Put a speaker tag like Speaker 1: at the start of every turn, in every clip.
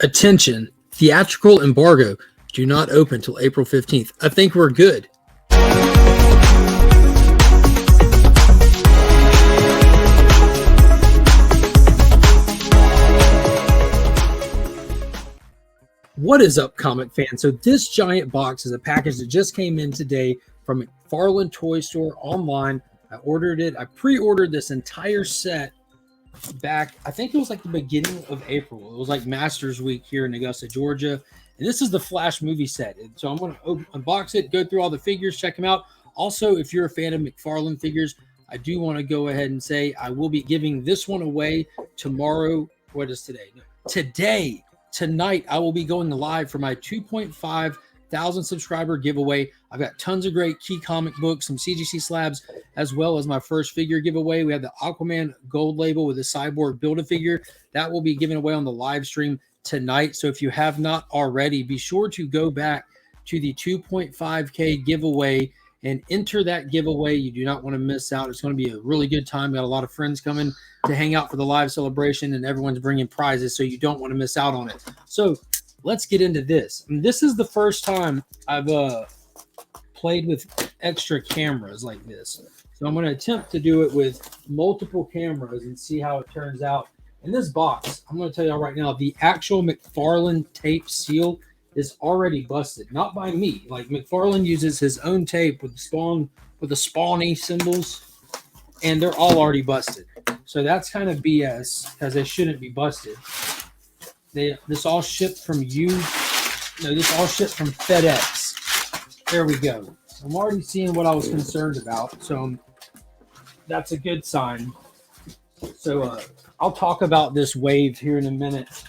Speaker 1: Attention, theatrical embargo. Do not open till April 15th. I think we're good. What is up, comic fans? So this giant box is a package that just came in today from McFarlane Toy Store online. I ordered it. I pre-ordered this entire set back, I think it was like the beginning of April. It was like Masters Week here in Augusta, Georgia. And this is the Flash movie set. And so I'm going to unbox it, go through all the figures, check them out. Also, if you're a fan of McFarlane figures, I do want to go ahead and say I will be giving this one away tomorrow. What is today? No, tonight, I will be going live for my 2,500 subscriber giveaway. I've got tons of great key comic books, some CGC slabs, as well as my first figure giveaway. We have the Aquaman gold label with a Cyborg Build-A-Figure. That will be given away on the live stream tonight. So if you have not already, be sure to go back to the 2.5K giveaway and enter that giveaway. You do not want to miss out. It's going to be a really good time. We got a lot of friends coming to hang out for the live celebration, and everyone's bringing prizes, so you don't want to miss out on it. So let's get into this. And this is the first time I've played with extra cameras like this. So I'm going to attempt to do it with multiple cameras and see how it turns out. In this box, I'm going to tell you all right now, the actual McFarlane tape seal is already busted. Not by me. Like, McFarlane uses his own tape with the spawny symbols, and they're all already busted. So that's kind of BS, because they shouldn't be busted. This all shipped from this all shipped from FedEx. There we go. I'm already seeing what I was concerned about, so that's a good sign. So I'll talk about this wave here in a minute,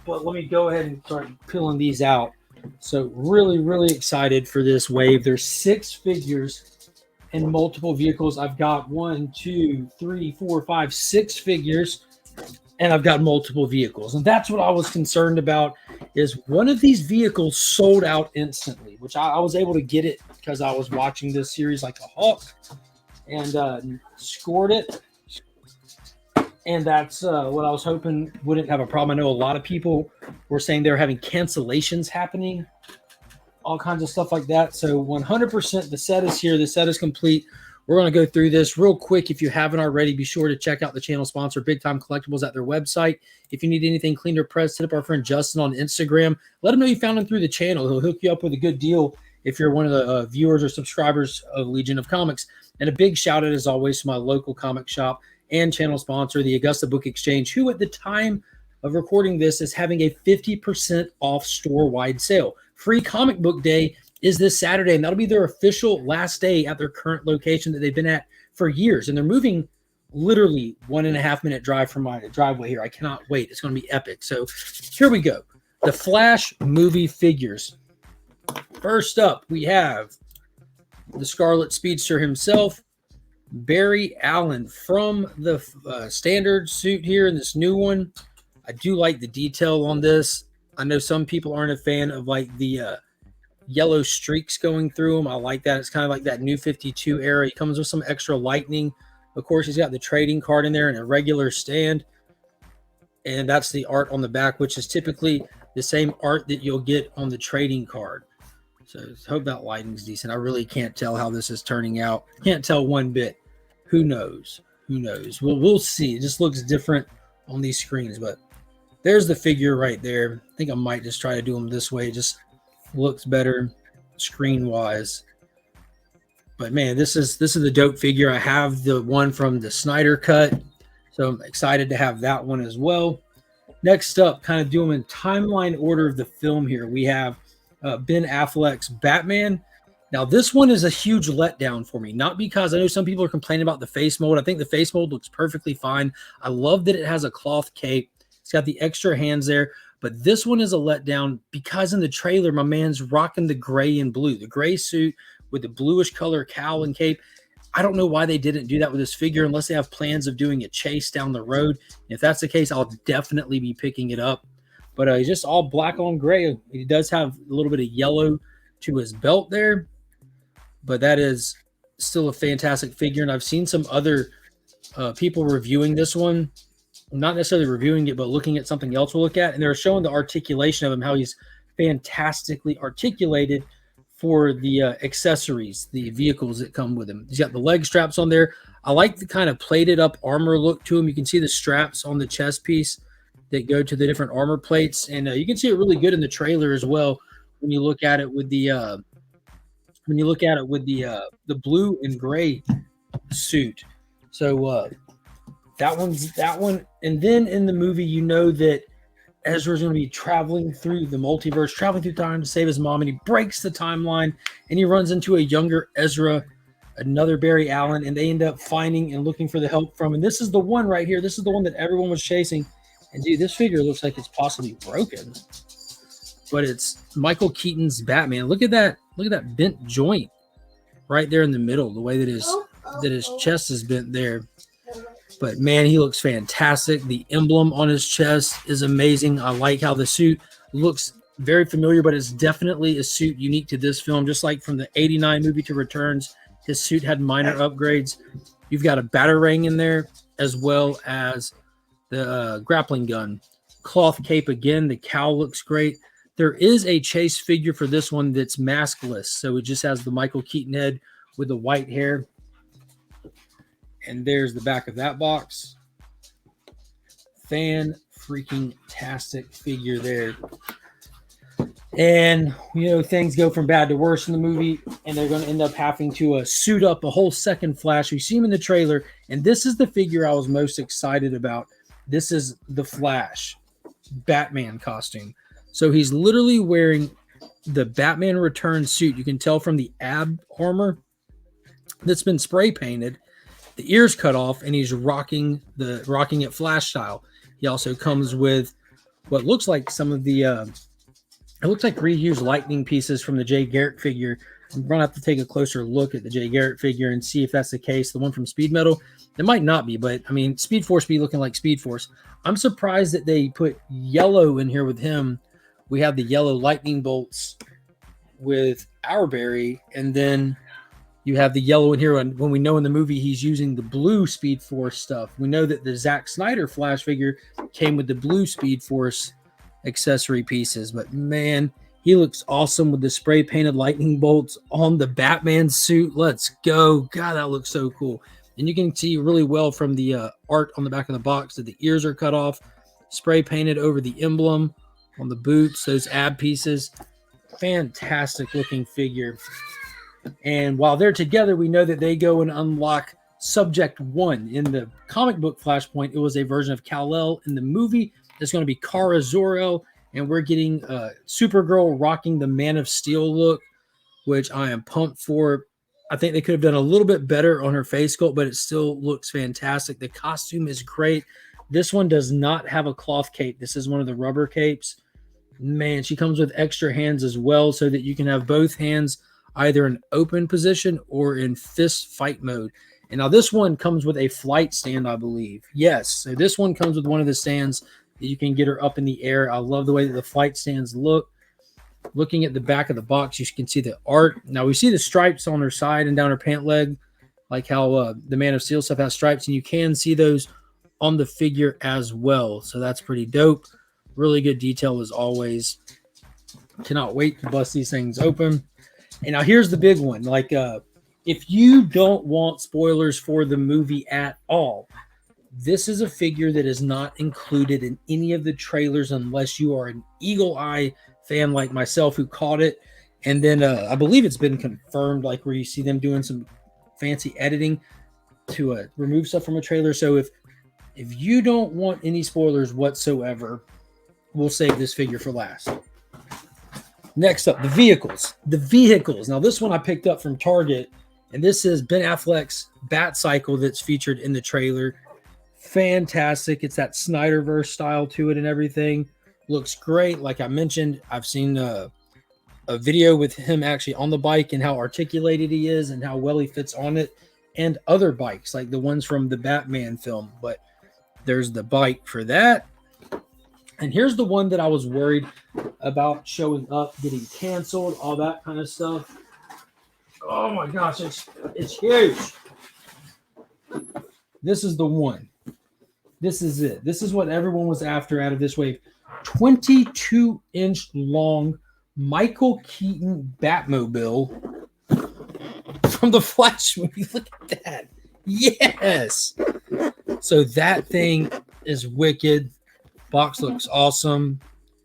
Speaker 1: but let me go ahead and start peeling these out. So really excited for this wave. There's 6 figures in multiple vehicles. I've got 1, 2, 3, 4, 5, 6 figures, and I've got multiple vehicles. And that's what I was concerned about, is one of these vehicles sold out instantly, which I was able to get it because I was watching this series like a hawk, and scored it. And that's what I was hoping wouldn't have a problem. I know a lot of people were saying they were having cancellations happening, all kinds of stuff like that. So 100% the set is here. The set is complete. We're going to go through this real quick. If you haven't already, be sure to check out the channel sponsor, Big Time Collectibles, at their website. If you need anything cleaned or pressed, hit up our friend Justin on Instagram. Let him know you found him through the channel. He'll hook you up with a good deal if you're one of the viewers or subscribers of Legion of Comics. And a big shout out, as always, to my local comic shop and channel sponsor, the Augusta Book Exchange, who at the time of recording this is having a 50% off store-wide sale. Free Comic Book Day is this Saturday, and that'll be their official last day at their current location that they've been at for years. And they're moving literally 1.5 minute drive from my driveway here. I cannot wait. It's going to be epic. So here we go. The Flash movie figures. First up, we have the Scarlet Speedster himself, Barry Allen, from the standard suit here in this new one. I do like the detail on this. I know some people aren't a fan of like the yellow streaks going through them. I like that. It's kind of like that New 52 era. He comes with some extra lightning. Of course, he's got the trading card in there and a regular stand. And that's the art on the back, which is typically the same art that you'll get on the trading card. So I hope that lighting's decent. I really can't tell how this is turning out. Can't tell one bit. Who knows? Who knows? Well, we'll see. It just looks different on these screens, but there's the figure right there. I think I might just try to do them this way. It just looks better screen-wise. But man, this is the dope figure. I have the one from the Snyder cut, so I'm excited to have that one as well. Next up, kind of doing in timeline order of the film here, we have Ben Affleck's Batman. Now, this one is a huge letdown for me, not because I know some people are complaining about the face mold. I think the face mold looks perfectly fine. I love that it has a cloth cape. It's got the extra hands there, but this one is a letdown because in the trailer, my man's rocking the gray and blue, the gray suit with the bluish color cowl and cape. I don't know why they didn't do that with this figure unless they have plans of doing a chase down the road. If that's the case, I'll definitely be picking it up. But he's just all black on gray. He does have a little bit of yellow to his belt there, but that is still a fantastic figure. And I've seen some other people reviewing this one, not necessarily reviewing it, but looking at something else we'll look at. And they're showing the articulation of him, how he's fantastically articulated for the accessories, the vehicles that come with him. He's got the leg straps on there. I like the kind of plated up armor look to him. You can see the straps on the chest piece that go to the different armor plates. And you can see it really good in the trailer as well when you look at it with the the blue and gray suit. So that one. And then in the movie, you know that Ezra's going to be traveling through the multiverse, traveling through time to save his mom, and he breaks the timeline, and he runs into a younger Ezra, another Barry Allen, and they end up finding and looking for the help from. And this is the one right here. This is the one that everyone was chasing. And dude, this figure looks like it's possibly broken, but it's Michael Keaton's Batman. Look at that! Look at that bent joint right there in the middle. The way that his chest is bent there. But man, he looks fantastic. The emblem on his chest is amazing. I like how the suit looks very familiar, but it's definitely a suit unique to this film. Just like from the '89 movie to Returns, his suit had minor upgrades. You've got a batarang in there, as well as the grappling gun. Cloth cape again. The cowl looks great. There is a chase figure for this one that's maskless. So it just has the Michael Keaton head with the white hair. And there's the back of that box. Fan-freaking-tastic figure there. And, you know, things go from bad to worse in the movie, and they're going to end up having to suit up a whole second Flash. We see him in the trailer, and this is the figure I was most excited about. This is the Flash Batman costume. So he's literally wearing the Batman Returns suit. You can tell from the ab armor that's been spray painted. The ears cut off, and he's rocking it Flash style. He also comes with what looks like some of the it looks like reused lightning pieces from the Jay Garrick figure. I'm going to have to take a closer look at the Jay Garrick figure and see if that's the case. The one from Speed Metal, it might not be, but I mean, Speed Force be looking like Speed Force. I'm surprised that they put yellow in here with him. We have the yellow lightning bolts with our Barry, and then you have the yellow in here. And when we know in the movie he's using the blue Speed Force stuff, we know that the Zack Snyder Flash figure came with the blue Speed Force accessory pieces. But man, he looks awesome with the spray painted lightning bolts on the Batman suit. Let's go. God, that looks so cool. And you can see really well from the art on the back of the box that the ears are cut off, spray painted over the emblem on the boots, those ab pieces. Fantastic looking figure. And while they're together, we know that they go and unlock Subject 1. In the comic book Flashpoint, it was a version of Kal-El. In the movie, it's going to be Kara Zor-El, and we're getting Supergirl rocking the Man of Steel look, which I am pumped for. I think they could have done a little bit better on her face sculpt, but it still looks fantastic. The costume is great. This one does not have a cloth cape. This is one of the rubber capes. Man, she comes with extra hands as well, so that you can have both hands either in open position or in fist fight mode. And now this one comes with a flight stand, I believe. Yes, so this one comes with one of the stands that you can get her up in the air. I love the way that the flight stands look. Looking at the back of the box, you can see the art. Now we see the stripes on her side and down her pant leg, like how the Man of Steel stuff has stripes, and you can see those on the figure as well. So that's pretty dope. Really good detail as always. Cannot wait to bust these things open. And now here's the big one. Like, if you don't want spoilers for the movie at all, this is a figure that is not included in any of the trailers unless you are an Eagle Eye fan like myself who caught it. And then I believe it's been confirmed, like where you see them doing some fancy editing to remove stuff from a trailer. So if you don't want any spoilers whatsoever, we'll save this figure for last. Next up, the vehicles. The vehicles. Now, this one I picked up from Target, and this is Ben Affleck's Bat Cycle that's featured in the trailer. Fantastic. It's that Snyderverse style to it and everything. Looks great. Like I mentioned, I've seen a video with him actually on the bike and how articulated he is and how well he fits on it, and other bikes like the ones from the Batman film. But there's the bike for that. And here's the one that I was worried about showing up, getting canceled, all that kind of stuff. Oh my gosh, it's huge. This is the one. This is it. This is what everyone was after out of this wave. 22-inch long Michael Keaton Batmobile from the Flash movie. Look at that. Yes. So that thing is wicked. Box looks awesome.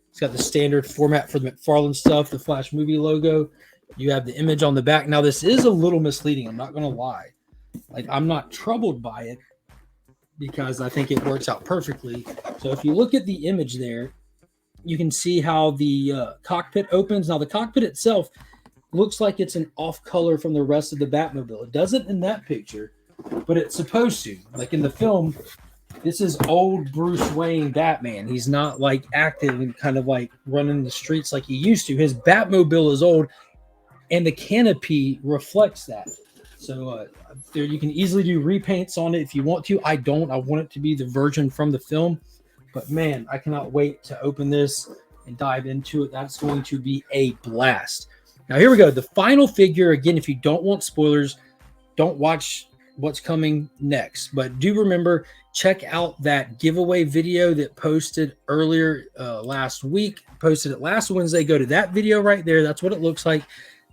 Speaker 1: It's got the standard format for the McFarlane stuff, the Flash movie logo. You have the image on the back. Now, this is a little misleading. I'm not going to lie. Like, I'm not troubled by it because I think it works out perfectly. So if you look at the image there, you can see how the cockpit opens. Now, the cockpit itself looks like it's an off color from the rest of the Batmobile. It doesn't in that picture, but it's supposed to. Like in the film, this is old Bruce Wayne Batman. He's not like active and kind of like running the streets like he used to. His Batmobile is old, and the canopy reflects that. So there you can easily do repaints on it if you want to. I don't. I want it to be the version from the film. But man, I cannot wait to open this and dive into it. That's going to be a blast. Now here we go. The final figure. Again, if you don't want spoilers, don't watch what's coming next. But do remember, check out that giveaway video that posted earlier last week. Posted it last Wednesday. Go to that video right there. That's what it looks like.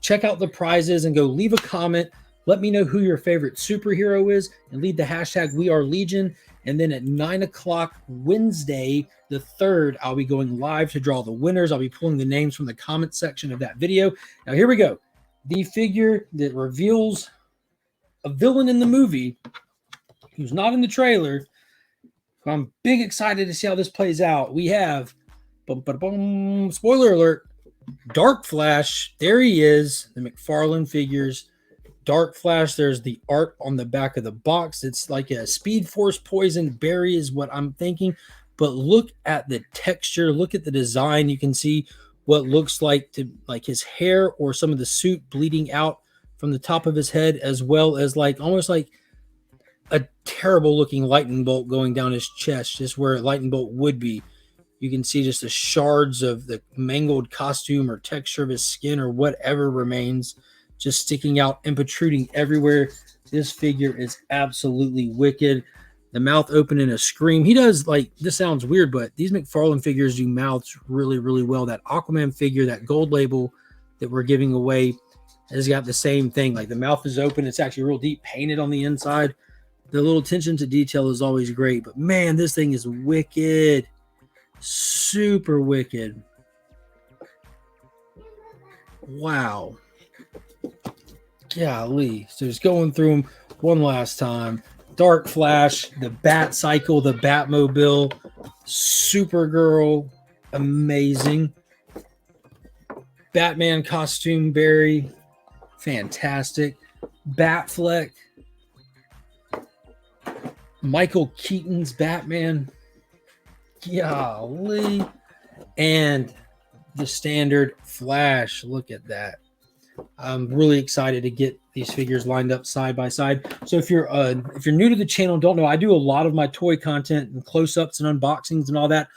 Speaker 1: Check out the prizes and go leave a comment. Let me know who your favorite superhero is and leave the hashtag #WeAreLegion. And then at 9 o'clock Wednesday, the 3rd, I'll be going live to draw the winners. I'll be pulling the names from the comment section of that video. Now, here we go. The figure that reveals a villain in the movie who's not in the trailer. I'm big excited to see how this plays out. We have, spoiler alert, Dark Flash. There he is, the McFarlane figures. Dark Flash, there's the art on the back of the box. It's like a Speed Force poison berry is what I'm thinking. But look at the texture. Look at the design. You can see what looks like his hair or some of the suit bleeding out from the top of his head, as well as like almost like a terrible looking lightning bolt going down his chest, just where a lightning bolt would be. You can see just the shards of the mangled costume or texture of his skin or whatever remains just sticking out and protruding everywhere. This figure is absolutely wicked. The mouth open in a scream. He does, like, this sounds weird, but these McFarlane figures do mouths really, really well. That Aquaman figure, that gold label that we're giving away, has got the same thing. Like, the mouth is open. It's actually real deep painted on the inside. The little attention to detail is always great. But, man, this thing is wicked. Super wicked. Wow. Golly. So just going through them one last time. Dark Flash, the Bat Cycle, the Batmobile, Supergirl, amazing. Batman costume berry, fantastic. Batfleck, Michael Keaton's Batman, golly. And the standard Flash, look at that. I'm really excited to get these figures lined up side by side. So if you're new to the channel and don't know, I do a lot of my toy content and close-ups and unboxings and all that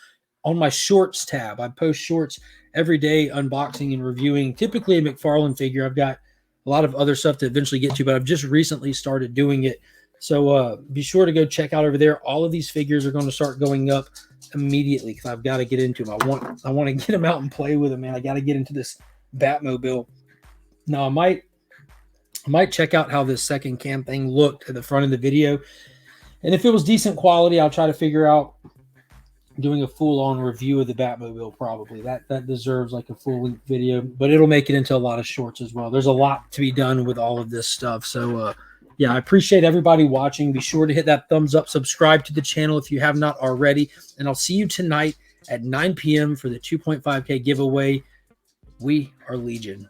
Speaker 1: on my shorts tab. I post shorts every day, unboxing and reviewing typically a McFarlane figure. I've got a lot of other stuff to eventually get to, but I've just recently started doing it. So be sure to go check out over there. All of these figures are going to start going up immediately because I've got to get into them. I want to get them out and play with them, man. I got to get into this Batmobile. Now, I might check out how this second cam thing looked at the front of the video. And if it was decent quality, I'll try to figure out doing a full-on review of the Batmobile probably. That deserves like a full-length video, but it'll make it into a lot of shorts as well. There's a lot to be done with all of this stuff. So, yeah, I appreciate everybody watching. Be sure to hit that thumbs up, subscribe to the channel if you have not already. And I'll see you tonight at 9 p.m. for the 2.5K giveaway. We are Legion.